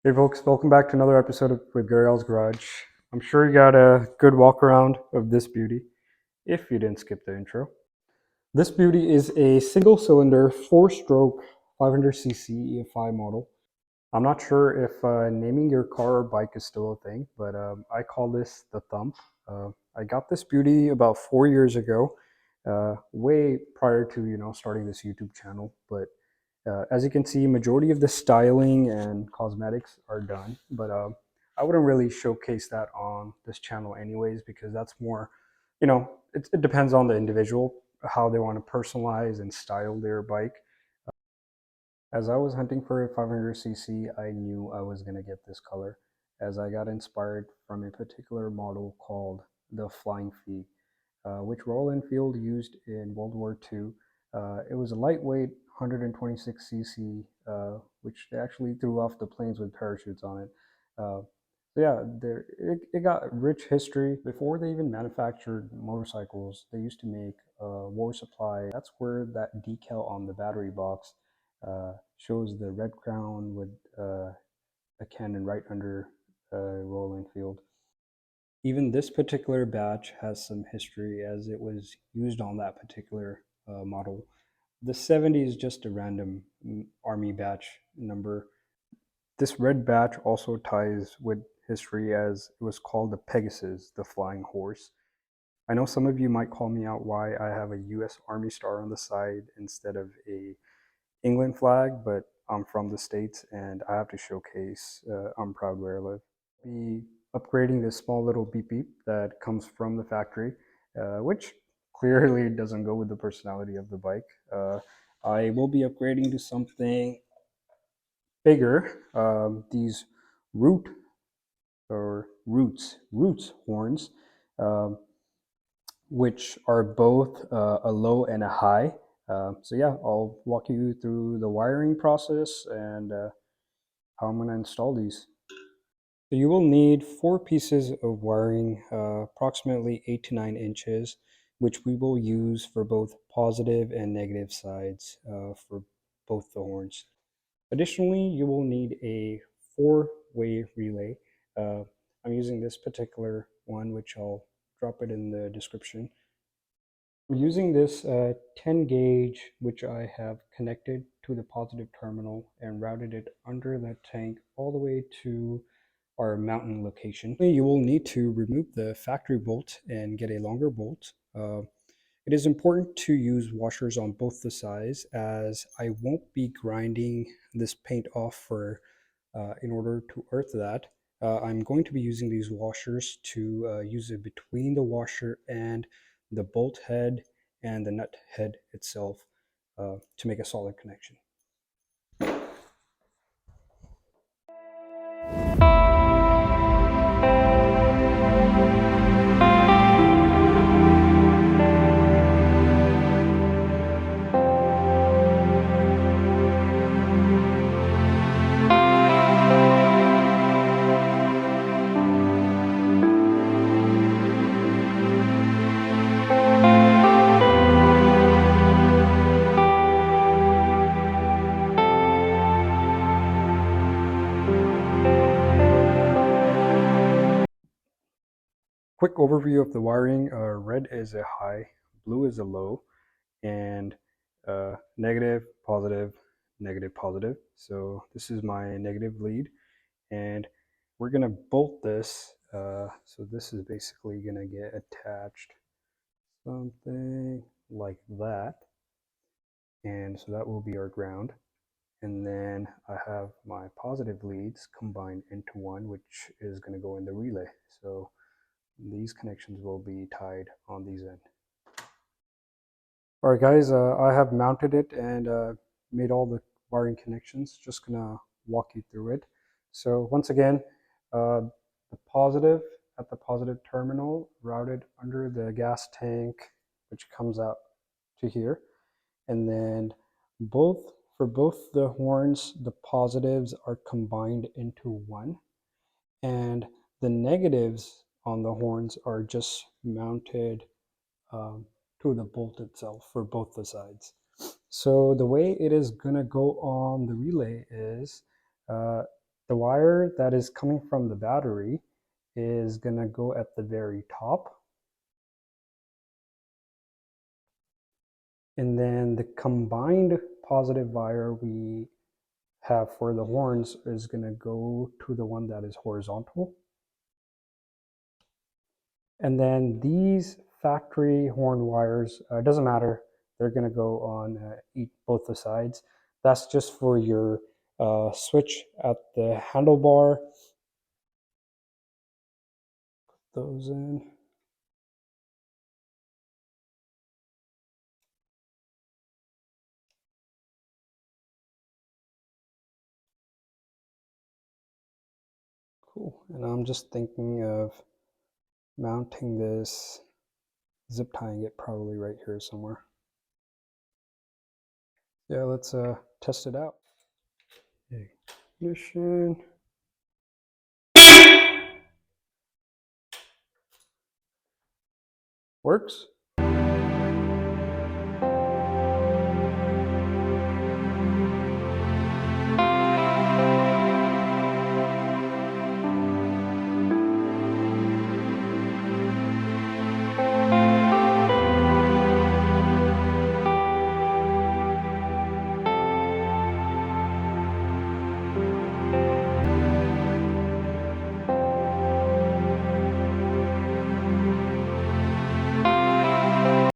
Hey folks, welcome back to another episode with Guriel's Garage. I'm sure you got a good walk around of this beauty, if you didn't skip the intro. This beauty is a single cylinder, 4-stroke, 500cc EFI model. I'm not sure if naming your car or bike is still a thing, but I call this the Thump. I got this beauty about 4 years ago, way prior to starting this YouTube channel, but as you can see, majority of the styling and cosmetics are done, but I wouldn't really showcase that on this channel anyways, because that's more, it depends on the individual, how they want to personalize and style their bike. As I was hunting for a 500cc, I knew I was going to get this color, as I got inspired from a particular model called the Flying Flea, which Royal Enfield used in World War II. It was a lightweight 126cc, which they actually threw off the planes with parachutes on it. Yeah, it got rich history. Before they even manufactured motorcycles, they used to make war supply. That's where that decal on the battery box shows the red crown with a cannon right under Royal Enfield. Even this particular batch has some history, as it was used on that particular model. The 70 is just a random army batch number. This red batch also ties with history, as it was called the Pegasus, the flying horse. I know some of you might call me out why I have a US Army star on the side instead of a England flag, but I'm from the States and I have to showcase I'm proud where I live. Be upgrading this small little beep beep that comes from the factory, which clearly doesn't go with the personality of the bike. I will be upgrading to something bigger. These root or roots horns, um, which are both a low and a high. So yeah, I'll walk you through the wiring process and how I'm going to install these. So you will need 4 pieces of wiring, approximately 8 to 9 inches, which we will use for both positive and negative sides for both the horns. Additionally, you will need a 4-way relay. I'm using this particular one, which I'll drop it in the description. I'm using this 10 gauge, which I have connected to the positive terminal and routed it under the tank all the way to our mountain location. You will need to remove the factory bolt and get a longer bolt. It is important to use washers on both the sides, as I won't be grinding this paint off in order to earth that. I'm going to be using these washers to use it between the washer and the bolt head and the nut head itself to make a solid connection. Quick overview of the wiring. Red is a high, blue is a low, and negative, positive, negative, positive. So this is my negative lead, and we're gonna bolt this. So this is basically gonna get attached something like that, and so that will be our ground. And then I have my positive leads combined into one, which is going to go in the relay. So these connections will be tied on these ends. All right, guys, I have mounted it and made all the wiring connections. Just gonna walk you through it. So once again, the positive at the positive terminal routed under the gas tank, which comes out to here. And then for both the horns, the positives are combined into one, and the negatives on the horns are just mounted to the bolt itself for both the sides. So the way it is gonna go on the relay is The wire that is coming from the battery is going to go at the very top. And then the combined positive wire we have for the horns is going to go to the one that is horizontal. And then these factory horn wires, it doesn't matter, they're going to go on both the sides. That's just for your switch at the handlebar. Put those in. Cool. And I'm just thinking of mounting this, zip tying it probably right here somewhere. Yeah, let's test it out. Ignition. Works.